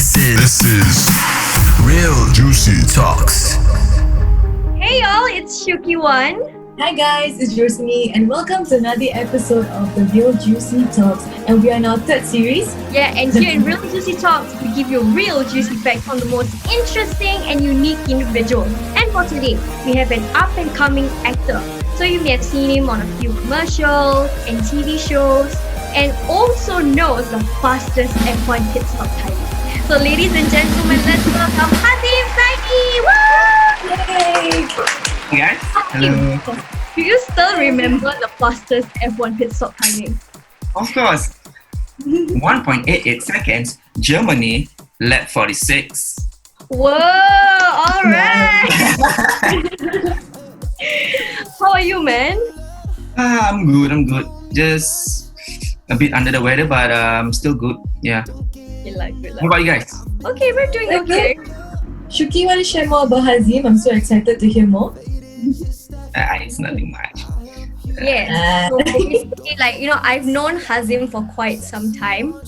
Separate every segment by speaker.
Speaker 1: This is Real Juicy Talks.
Speaker 2: Hey y'all, it's Shuki1.
Speaker 3: Hi guys, it's Jorsini and welcome to another episode of the Real Juicy Talks, and we are in our third series.
Speaker 2: Yeah, and here in Real Juicy Talks, we give you real juicy facts on the most interesting and unique individuals. And for today, we have an up-and-coming actor. So you may have seen him on a few commercials and TV shows, and also knows the fastest F1 pit stop time. So ladies and gentlemen, let's welcome Hazim Saini! Woo!
Speaker 3: Yay!
Speaker 4: Hey guys. Hello.
Speaker 2: Do you still remember the fastest F1 pit stop timing?
Speaker 4: Of course. 1.88 seconds. Germany, lap 46.
Speaker 2: Whoa! Alright! How are you, man?
Speaker 4: I'm good. Just a bit under the weather, but still good. Yeah.
Speaker 2: Good luck.
Speaker 4: What about you guys?
Speaker 2: Okay, we're doing okay.
Speaker 3: Shuki, want to share more about Hazim? I'm so excited to hear more.
Speaker 4: It's nothing much.
Speaker 2: Yes. So basically, I've known Hazim for quite some time,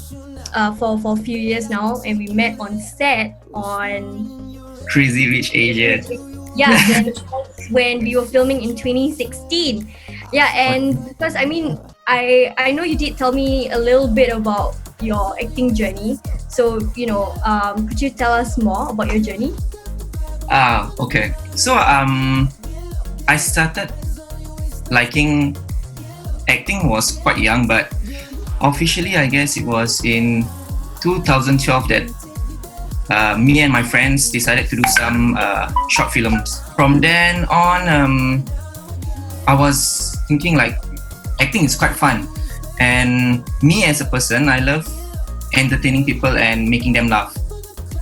Speaker 2: for a few years now, and we met on set on
Speaker 4: Crazy Rich Asian.
Speaker 2: Yeah, when we were filming in 2016. Yeah, and because I know you did tell me a little bit about your acting journey. So, could you tell us more about your journey?
Speaker 4: Okay. So, I started liking acting was quite young, but officially, I guess it was in 2012 that me and my friends decided to do some short films. From then on, I was thinking like acting is quite fun, and me as a person, I love entertaining people and making them laugh.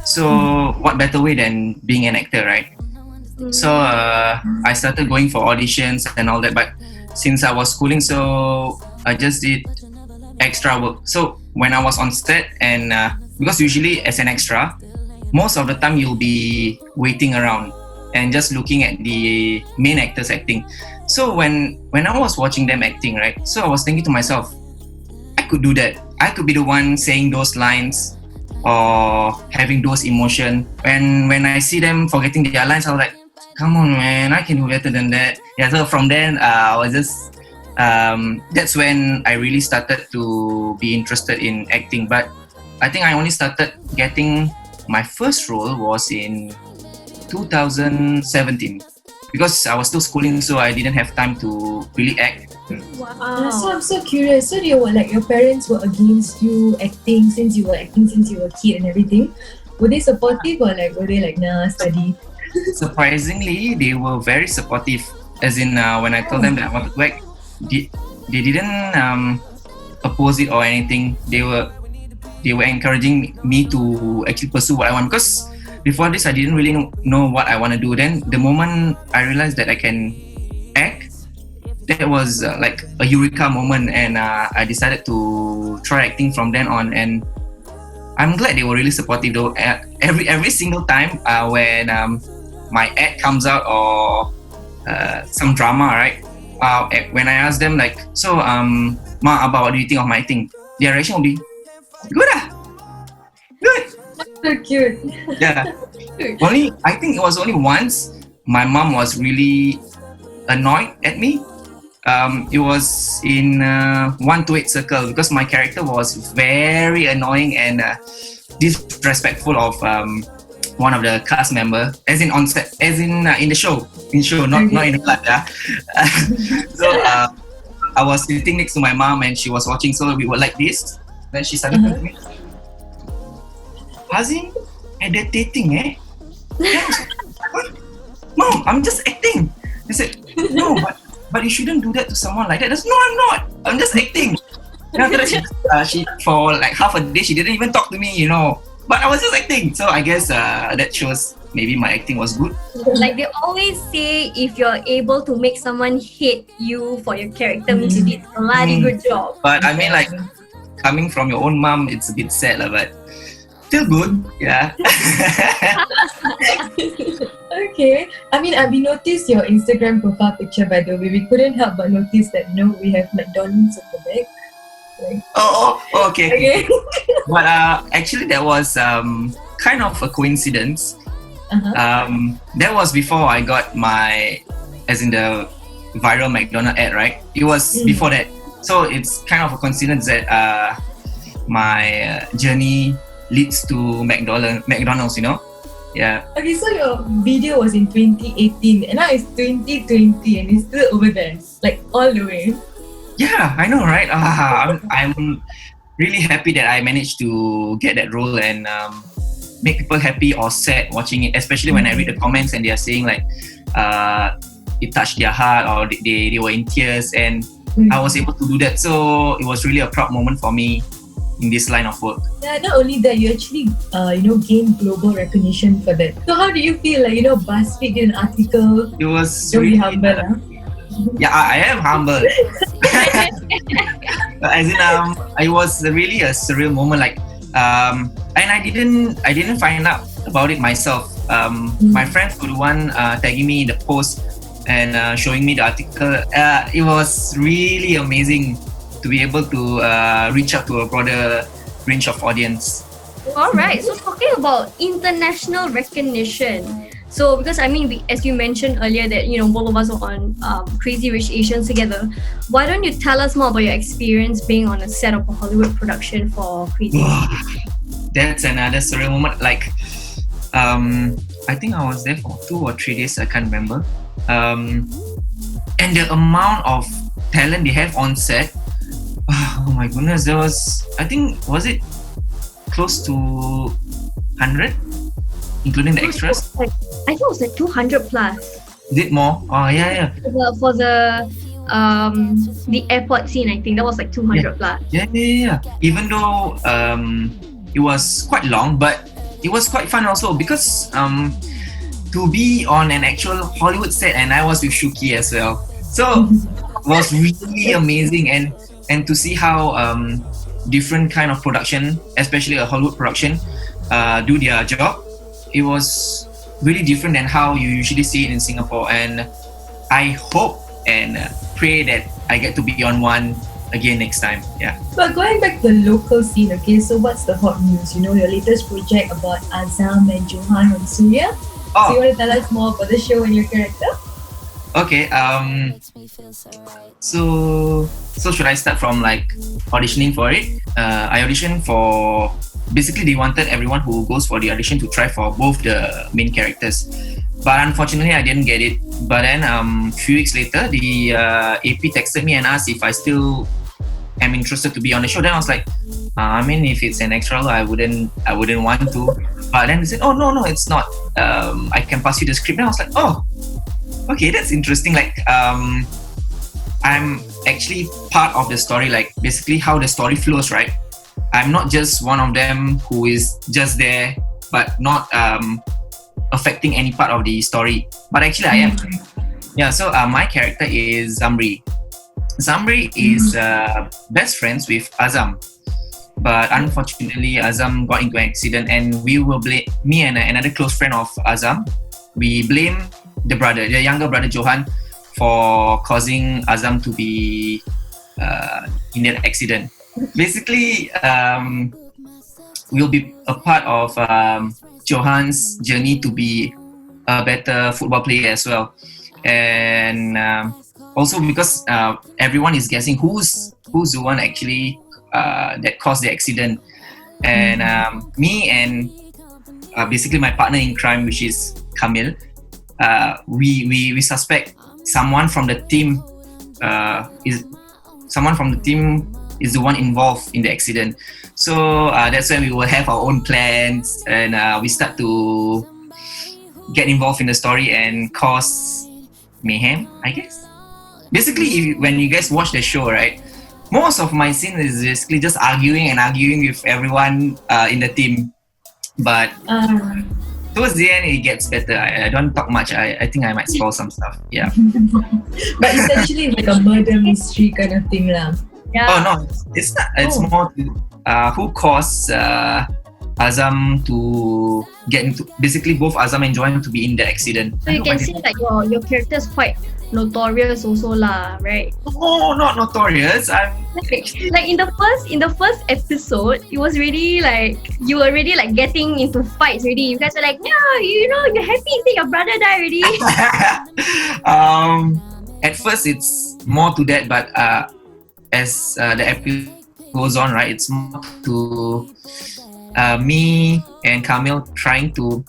Speaker 4: So what better way than being an actor, right? So I started going for auditions and all that, but since I was schooling, so I just did extra work. So when I was on set, and because usually as an extra, most of the time you'll be waiting around and just looking at the main actors acting. So when I was watching them acting, right, so I was thinking to myself, I could do that. I could be the one saying those lines or having those emotion. When I see them forgetting their lines, I was like, come on man, I can do better than that. Yeah, so from then I was just that's when I really started to be interested in acting. But I think I only started getting my first role was in 2017 because I was still schooling, so I didn't have time to really act.
Speaker 2: Wow.
Speaker 3: So I'm so curious. So your parents were against you acting since you were a kid and everything. Were they supportive or were they nah, study?
Speaker 4: Surprisingly, they were very supportive. As in, when I told them that I wanted to act, they didn't oppose it or anything. They were encouraging me to actually pursue what I want, because before this I didn't really know what I want to do. Then the moment I realized that I can act, that was like a eureka moment, and I decided to try acting from then on. And I'm glad they were really supportive though. Every single time when my ad comes out or some drama, right? When I ask them Ma, about what do you think of my acting? Their reaction will be, good.
Speaker 3: So cute.
Speaker 4: Yeah. I think it was only once my mom was really annoyed at me. It was in 128 Circle, because my character was very annoying and disrespectful of one of the cast member, as in on set, as in the show, not in the class. Yeah. So I was sitting next to my mom and she was watching, so we were like this. Then she started to me, Hazim, meditating, eh? What? Mom, I'm just acting. I said, no, but you shouldn't do that to someone like that. No, I'm not. I'm just acting. And after that, she for like half a day, she didn't even talk to me, But I was just acting. So I guess that shows maybe my acting was good.
Speaker 2: Like they always say, if you're able to make someone hate you for your character, means you did a bloody good job.
Speaker 4: But I mean, coming from your own mom, it's a bit sad, but still good. Yeah.
Speaker 3: Okay. We noticed your Instagram profile picture, by the way. We couldn't help but notice that, we have McDonald's at the back.
Speaker 4: Okay.
Speaker 3: Okay.
Speaker 4: But actually, that was kind of a coincidence. That was before I got as in the viral McDonald ad, right? It was before that. So it's kind of a coincidence that my journey leads to McDonald's, you know? Yeah.
Speaker 3: Okay, so your video was in 2018 and now it's 2020 and it's still over there, like all the way.
Speaker 4: Yeah, I know, right? I'm really happy that I managed to get that role and make people happy or sad watching it, especially when I read the comments and they are saying like it touched their heart or they were in tears, and I was able to do that. So it was really a proud moment for me in this line of work.
Speaker 3: Yeah, not only that, you actually gained global recognition for that. So how do you feel like, BuzzFeed did an article?
Speaker 4: It was
Speaker 3: Don't
Speaker 4: really
Speaker 3: be humble, huh?
Speaker 4: Yeah, I am humble. As in, it was really a surreal moment. Like, and I didn't find out about it myself. My friends were the one tagging me in the post and showing me the article. It was really amazing to be able to reach out to a broader range of audience.
Speaker 2: All right. So talking about international recognition. So because as you mentioned earlier that both of us were on Crazy Rich Asians together. Why don't you tell us more about your experience being on a set of a Hollywood production for Crazy Rich?
Speaker 4: That's another surreal moment. Like, I think I was there for 2 or 3 days. I can't remember. And the amount of talent they have on set. Oh my goodness, there was, was it close to 100, including the extras?
Speaker 2: I think it was like 200 plus.
Speaker 4: Is it more? Oh yeah.
Speaker 2: For the airport scene, I think that was like 200 plus.
Speaker 4: Yeah. Even though it was quite long, but it was quite fun also because to be on an actual Hollywood set, and I was with Shuki as well. So it was really amazing, and to see how different kind of production, especially a Hollywood production, do their job. It was really different than how you usually see it in Singapore, and I hope and pray that I get to be on one again next time. Yeah.
Speaker 3: But going back to the local scene, okay, so what's the hot news? Your latest project about Azam and Johan on Surya. So you want to tell us more about the show and your character?
Speaker 4: Okay, so should I start from like auditioning for it? I auditioned for, basically they wanted everyone who goes for the audition to try for both the main characters. But unfortunately I didn't get it. But then a few weeks later, the AP texted me and asked if I still am interested to be on the show. Then I was like, if it's an extra role, I wouldn't want to. But then they said, oh no, it's not. I can pass you the script. And I was like, oh, okay, that's interesting. Like, I'm actually part of the story, like basically how the story flows, right? I'm not just one of them who is just there, but not affecting any part of the story. But actually I am. Yeah, so my character is Zamri. Zamri is best friends with Azam. But unfortunately, Azam got into an accident, and we will blame, me and another close friend of Azam, we blame the younger brother Johan, for causing Azam to be in that accident. Basically, we'll be a part of Johan's journey to be a better football player as well. And also because everyone is guessing who's the one actually that caused the accident. And me and basically my partner in crime, which is Kamil, we suspect someone from the team is the one involved in the accident. So that's when we will have our own plans, and we start to get involved in the story and cause mayhem, I guess. Basically, when you guys watch the show, right, most of my scene is basically just arguing with everyone in the team. But towards the end, it gets better. I don't talk much. I think I might spoil some stuff. Yeah.
Speaker 3: But essentially like a murder mystery kind of thing lah.
Speaker 2: Yeah.
Speaker 4: Oh no, it's not. It's more to, who caused Azam to get into, basically both Azam and Johan to be in the accident.
Speaker 2: So you can see like your character is quite notorious also lah, right?
Speaker 4: No, not notorious. I'm
Speaker 2: like in the first episode, it was really like you were already like getting into fights already. You guys were like, yeah, you know, you're happy that your brother died already.
Speaker 4: At first it's more to that, but as the episode goes on, right, it's more to me and Kamil trying to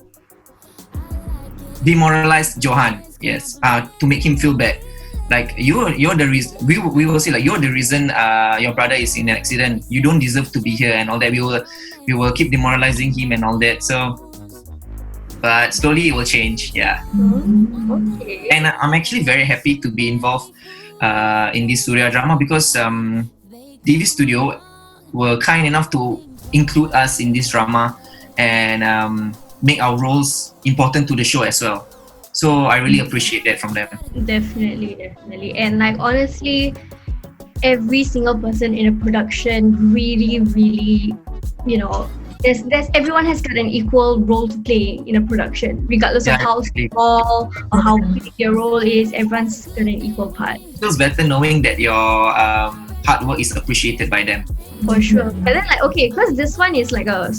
Speaker 4: demoralize Johan. Yes, to make him feel bad. Like you're the reason. We will say like you're the reason your brother is in an accident. You don't deserve to be here and all that. We will keep demoralizing him and all that. So, but slowly it will change. Yeah.
Speaker 2: Okay.
Speaker 4: And I'm actually very happy to be involved in this Surya drama because TV Studio were kind enough to include us in this drama and make our roles important to the show as well. So I really appreciate that from them.
Speaker 2: Definitely. And like honestly, every single person in a production really, you know, there's everyone has got an equal role to play in a production, regardless of how small or how big your role is. Everyone's got an equal part.
Speaker 4: It feels better knowing that your hard work is appreciated by them.
Speaker 2: For sure. But then like, okay, because this one is like a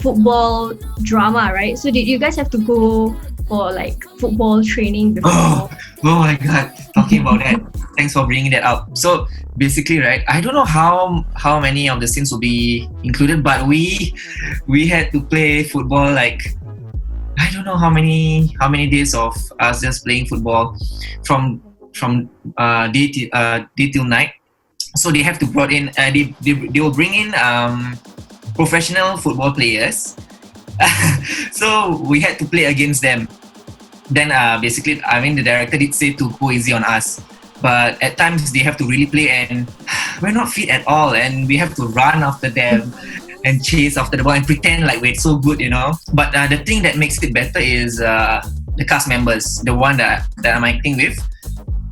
Speaker 2: football drama, right? So did you guys have to go for like football training before?
Speaker 4: Oh my god, talking about that. Thanks for bringing that up. So basically, right, I don't know how many of the scenes will be included, but we had to play football like I don't know how many days of us just playing football from day till night. So they have to brought in they will bring in professional football players. So we had to play against them. Then basically, I mean, the director did say to go easy on us, but at times they have to really play and we're not fit at all, and we have to run after them and chase after the ball and pretend like we're so good, you know. But the thing that makes it better is the cast members, the one that I'm acting with.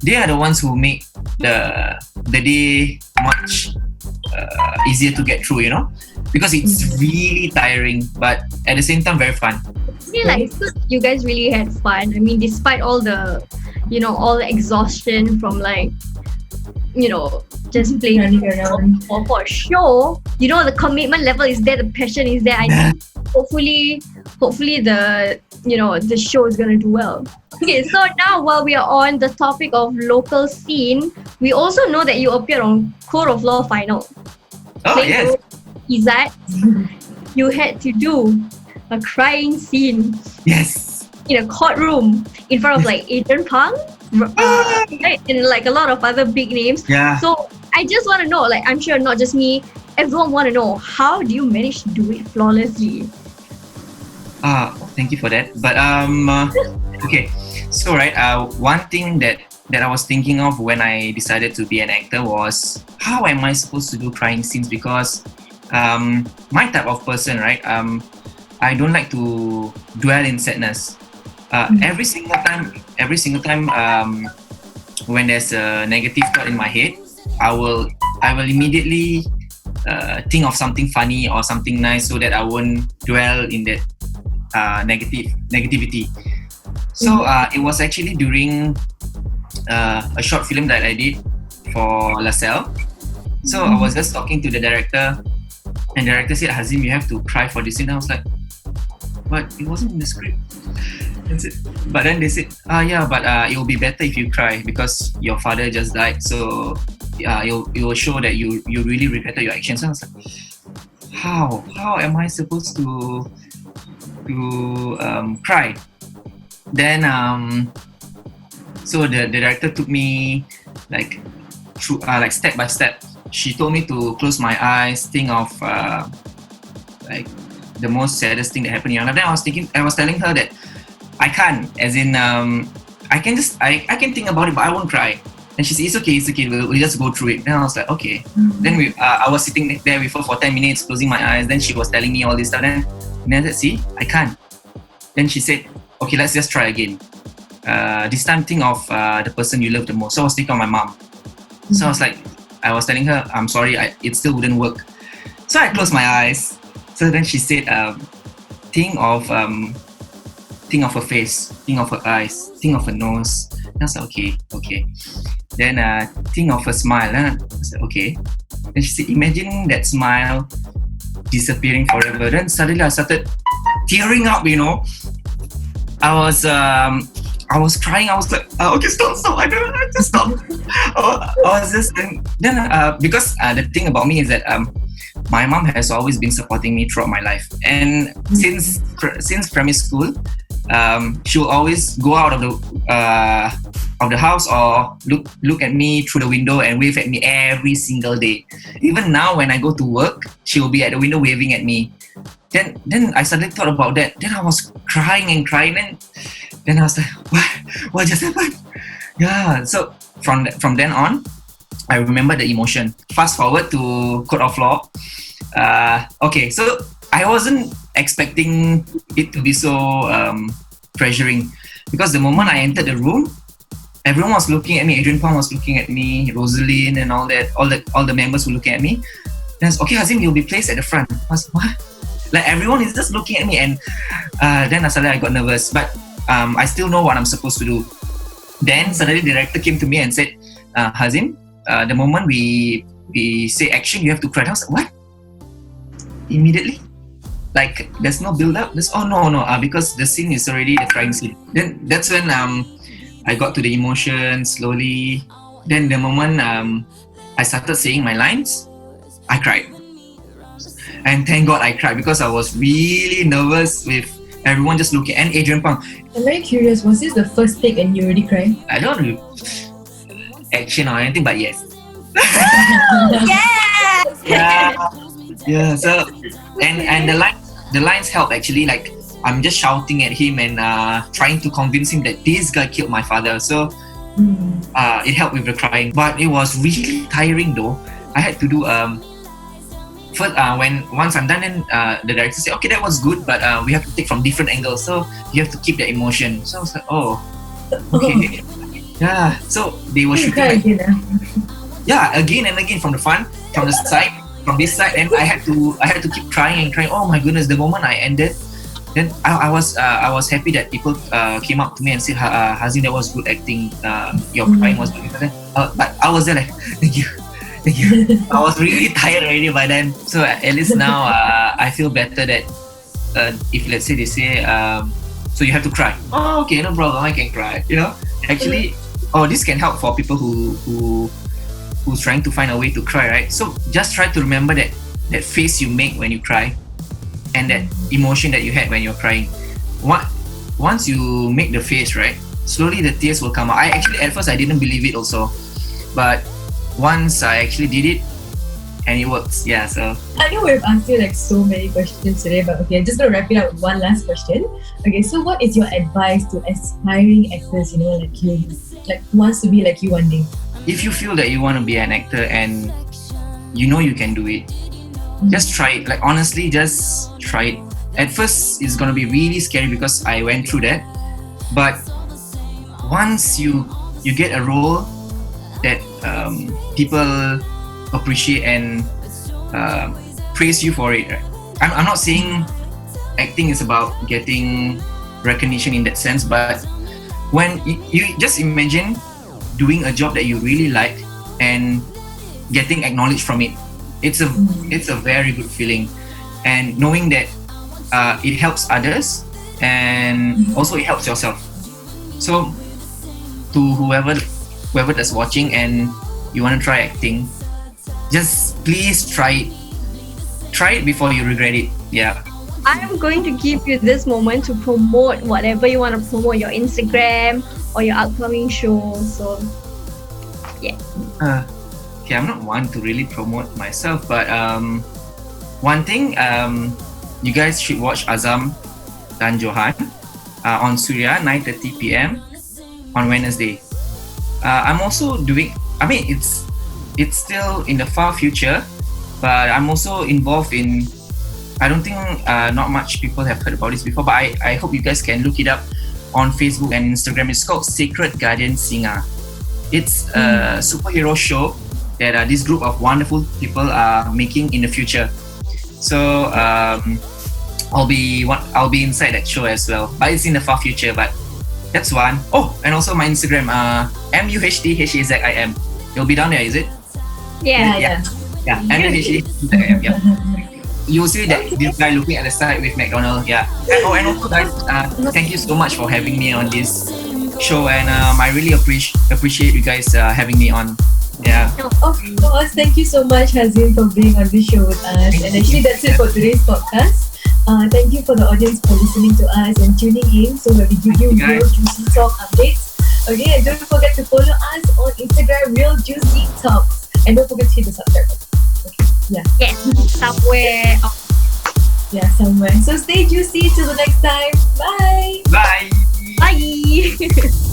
Speaker 4: They are the ones who make the day much easier to get through, you know, because it's really tiring, but at the same time very fun.
Speaker 2: See, like you guys really had fun. I mean, despite all the, you know, all the exhaustion from like, you know, just playing around for a show. You know, the commitment level is there, the passion is there. I think hopefully the, you know, the show is gonna do well. Okay, so now while we are on the topic of local scene, we also know that you appeared on Code of Law Final.
Speaker 4: Oh, yes.
Speaker 2: Izzat, you had to do a crying scene.
Speaker 4: Yes.
Speaker 2: In a courtroom in front of like Adrian Pang, right? And like a lot of other big names.
Speaker 4: Yeah.
Speaker 2: So I just want to know, like, I'm sure not just me, everyone want to know, how do you manage to do it flawlessly?
Speaker 4: Thank you for that. But okay. So right, one thing that I was thinking of when I decided to be an actor was how am I supposed to do crying scenes, because my type of person, right? I don't like to dwell in sadness. Every single time when there's a negative thought in my head, I will immediately think of something funny or something nice so that I won't dwell in that negativity. So it was actually during a short film that I did for LaSalle. So I was just talking to the director, and the director said, Hazim, you have to cry for this scene. I was like, but it wasn't in the script. That's it. But then they said, yeah, but it will be better if you cry because your father just died. So it will show that you really regretted your actions. So I was like, how am I supposed to cry? Then so the director took me like through like step by step. She told me to close my eyes, think of like the most saddest thing that happened in your life. Then I was telling her that I can't, as in I can think about it, but I won't cry. And she said, it's okay, we'll just go through it. Then I was like, okay. Then I was sitting there with her for 10 minutes, closing my eyes. Then she was telling me all this stuff. Then I said, see, I can't. Then she said, okay, let's just try again. This time think of the person you love the most. So I was thinking of my mom. So I was telling her, I'm sorry, it still wouldn't work. So I closed my eyes. So then she said, think of her face, think of her eyes, think of her nose. And I was like, okay. Then think of her smile. I said, okay. Then she said, imagine that smile disappearing forever. Then suddenly I started tearing up, I was crying. I was like, okay, stop. I don't know, just stop. I was just then because the thing about me is that my mom has always been supporting me throughout my life, and since primary school, she'll always go out of the house or look at me through the window and wave at me every single day. Even now, when I go to work, she will be at the window waving at me. Then I suddenly thought about that. Then I was crying. Then I was like, what just happened? Yeah. So from then on, I remember the emotion. Fast forward to Code of Law. Okay, so I wasn't expecting it to be so pressuring, because the moment I entered the room, everyone was looking at me. Adrian Pang was looking at me, Rosalind and all that. All the members were looking at me. Then I was, okay, Hazim, you'll be placed at the front. I was, what? Like, everyone is just looking at me, and then suddenly I got nervous. But I still know what I'm supposed to do. Then suddenly the director came to me and said, Hazim, the moment we say action, you have to cry. I was like, what? Immediately? Like, there's no build up? No, because the scene is already the crying scene. Then that's when I got to the emotion slowly. Then the moment I started saying my lines, I cried. And thank God I cried, because I was really nervous with everyone just looking. And Adrian Pang.
Speaker 3: I'm very curious, was this the first take and you already cried?
Speaker 4: I don't know action or anything, but yes. Yeah. So and the lines help actually. Like, I'm just shouting at him and trying to convince him that this guy killed my father. So it helped with the crying. But it was really tiring though. I had to do first, once I'm done, then the director said, okay, that was good, but we have to take from different angles, so you have to keep the emotion. So I was like, okay. Yeah, so they were shooting again and again, from the front, from the side, from this side, and I had to keep crying. Oh my goodness, the moment I ended, then I was happy that people came up to me and said, Hazim, that was good acting, your crying was good. But I was there like, thank you. I was really tired already by then. So at least now I feel better that if let's say they say, so you have to cry. Oh, okay, no problem, I can cry. Actually, this can help for people who's trying to find a way to cry, right? So just try to remember that face you make when you cry, and that emotion that you had when you're crying. Once you make the face, right, slowly the tears will come out. At first I didn't believe it also, but once I actually did it, and it works. Yeah, so
Speaker 3: I know we've asked you like so many questions today, but okay, I'm just gonna wrap it up with one last question. Okay, so what is your advice to aspiring actors, like you, like wants to be like you one day?
Speaker 4: If you feel that you want to be an actor and you can do it, just try it. Like, honestly, just try it. At first, it's gonna be really scary because I went through that, but once you get a role that people appreciate and praise you for it, right? I'm not saying acting is about getting recognition in that sense, but when you just imagine doing a job that you really like and getting acknowledged from it, it's a very good feeling, and knowing that it helps others and also it helps yourself. So to whoever that's watching and you want to try acting, just please try it before you regret it. Yeah.
Speaker 2: I'm going to give you this moment to promote whatever you want to promote, your Instagram or your upcoming show. So yeah.
Speaker 4: Okay, I'm not one to really promote myself, but one thing, you guys should watch Azam Johan on Surya 9:30 p.m. on Wednesday. I'm also doing, it's still in the far future, but I'm also involved in, I don't think not much people have heard about this before, but I hope you guys can look it up on Facebook and Instagram. It's called Sacred Guardian Singer. It's a superhero show that this group of wonderful people are making in the future. So I'll be inside that show as well, but it's in the far future. But that's one. Oh, and also my Instagram, MUHDHAZIM. It'll be down there, is it?
Speaker 2: Yeah.
Speaker 4: MUHDHAZIM. Yeah. You'll see that this guy looking at the side with McDonald. Yeah. And also guys, thank you so much for having me on this show, and I really appreciate you guys having me on. Yeah.
Speaker 3: Of course, thank you so much, Hazim, for being on this show with us. And actually, that's it for today's podcast. Thank you for the audience for listening to us and tuning in. So when we give you real juicy talk updates. Okay, and don't forget to follow us on Instagram, RealJuicyTalks, and don't forget to hit the subscribe button. Okay, yeah.
Speaker 2: Yes, somewhere.
Speaker 3: Yeah, somewhere. So stay juicy till the next time. Bye.
Speaker 4: Bye.
Speaker 2: Bye.